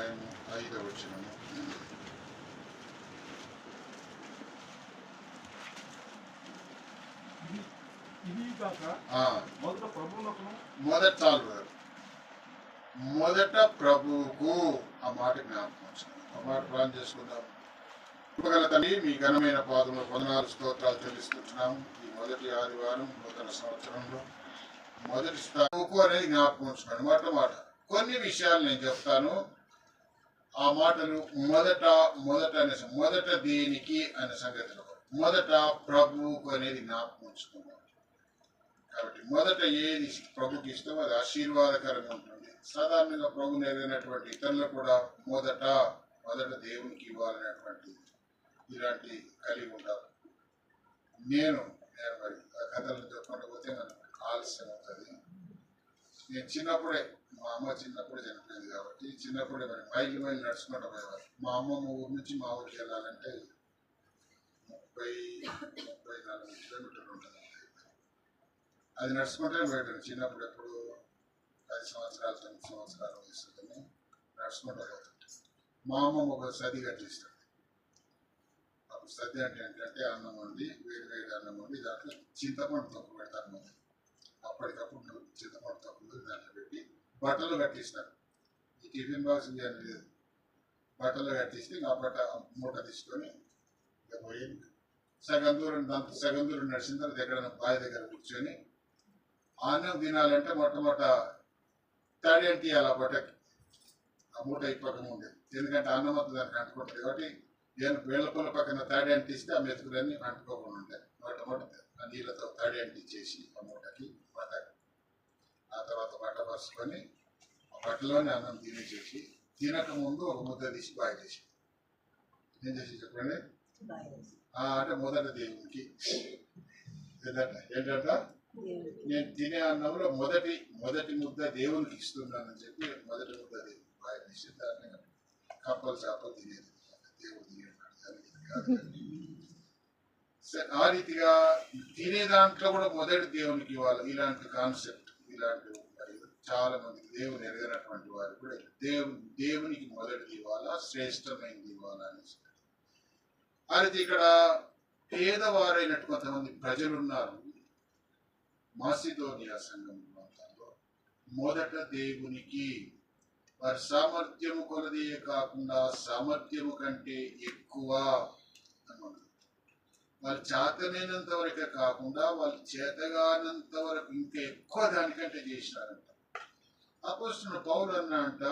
అధ్యాయము 5వ వచనము. మొదట ప్రభువుకు ఆ మాట జ్ఞాపకం వచ్చింది. ఆ మాట ప్లాన్ చేసుకుందాం. కృపగల తండ్రి, మీ ఘనమైన పాదములు వందనాలు స్తోత్రాలు చెల్లిస్తున్నాము. ఈ మొదటి ఆదివారం నూతన సంవత్సరంలో మొదటి ప్రభువుకు అనేది జ్ఞాపకం ఉంచుకోండి. మాట కొన్ని విషయాలు నేను చెప్తాను. ఆ మాటలు మొదట దేనికి అనే సంగతిలో మొదట ప్రభువుకు అనేది జ్ఞాపకం ఉంచుకున్నాం. కాబట్టి మొదట ఏది ప్రభుకి ఇష్టమో అది ఆశీర్వాదకరంగా ఉంటుంది. సాధారణంగా ప్రభు నెరవేరినటువంటి ఇతరులు కూడా మొదట దేవునికి ఇవ్వాలనేటువంటి ఇలాంటి కలిగి ఉంటారు. నేను మరి ఆ కథలను చెప్పుకుంటూ పోతే మనకు ఆలస్యం అవుతుంది. నేను చిన్నప్పుడే, మా అమ్మ చిన్నప్పుడు చనిపోయింది కాబట్టి చిన్నప్పుడే మరి మైలు నడుచుకుంటూ పోయేవారు. మా అమ్మమ్మ ఊరి నుంచి మా ఊరికి వెళ్ళాలంటే 30-34 కిలోమీటర్లు ఉంటుంది. అది నడుచుకుంటే పోయాను. చిన్నప్పుడు ఎప్పుడు 10 సంవత్సరాలు 9 సంవత్సరాల వయసులోనే నడుచుకుంటూ పోతుంటే మా అమ్మమ్మ ఒక సది కట్టిస్తాడు. అప్పుడు సది అంటే ఏంటంటే అన్నం వండి, వేడి అన్నం వండి దాంట్లో చింతపండు తొక్కు పెడతారు. మనం అప్పటికప్పుడు చింతపండు తొక్కులు దాంట్లో పెట్టి బట్టలు కట్టిస్తారు. ఈ టిఫిన్ బాక్స్ లేదు, బట్టలు కట్టిస్తే ఆ బట్ట మూట తీసుకొని ఇక పోయి సగం దూరం నడిచిన తర్వాత ఎక్కడైనా బావి దగ్గర కూర్చొని అన్నం తినాలంటే మొట్టమొదట తడి అంటియాలి ఆ బట్టకి. ఆ మూట ఇప్పకం ఉండేది. ఎందుకంటే అన్నం మొత్తం దానికి అంటుకుంటుంది కాబట్టి వేళ్ళపూల పక్కన తడి అంటిస్తే ఆ మెతుకులన్నీ అంటుకోకుండా ఉంటాయి. మొట్టమొదటి ఆ నీళ్ళతో తడి అంటించేసి ఆ మూటకి బట్ట, ఆ తర్వాత బట్ట పరుచుకొని ఆ బట్టలోనే అన్నం తినేసేసి తినక ముందు ఒక ముద్ద తీసి బాగా చేసి ఏం చేసి చెప్పండి. అంటే మొదట దేవునికి ఏంటంట, నేను తినే అన్నంలో మొదటి ముద్ద దేవునికి ఇస్తున్నానని చెప్పి మొదటి ముద్ద దేవునికి బాగా చేసి దాన్ని కప్పలు చేపలు తినేది. దేవుడు తినేది ఆ రీతిగా తినే దాంట్లో కూడా మొదటి దేవునికి ఇవ్వాలి. ఇలాంటి కాన్సెప్ట్ ఇలాంటి చాలా మందికి దేవుని ఎరగనటువంటి వారు కూడా దేవునికి మొదటిది ఇవ్వాలా, శ్రేష్టమైనది ఇవ్వాలా అనేసి. అయితే ఇక్కడ పేదవారైనట్టు కొంతమంది ప్రజలు ఉన్నారు. మాసిదోనియా సంఘం ప్రాంతాల్లో మొదట దేవునికి వారి సామర్థ్యము కొలదే కాకుండా సామర్థ్యము కంటే ఎక్కువ అన్నమాట. వాళ్ళు చేతనైనంత వరకే కాకుండా వాళ్ళు చేతగానంత వరకు ఇంకా ఎక్కువ దానికంటే చేసినారంట. అపోస్తలుడు పౌలు అన్నంట,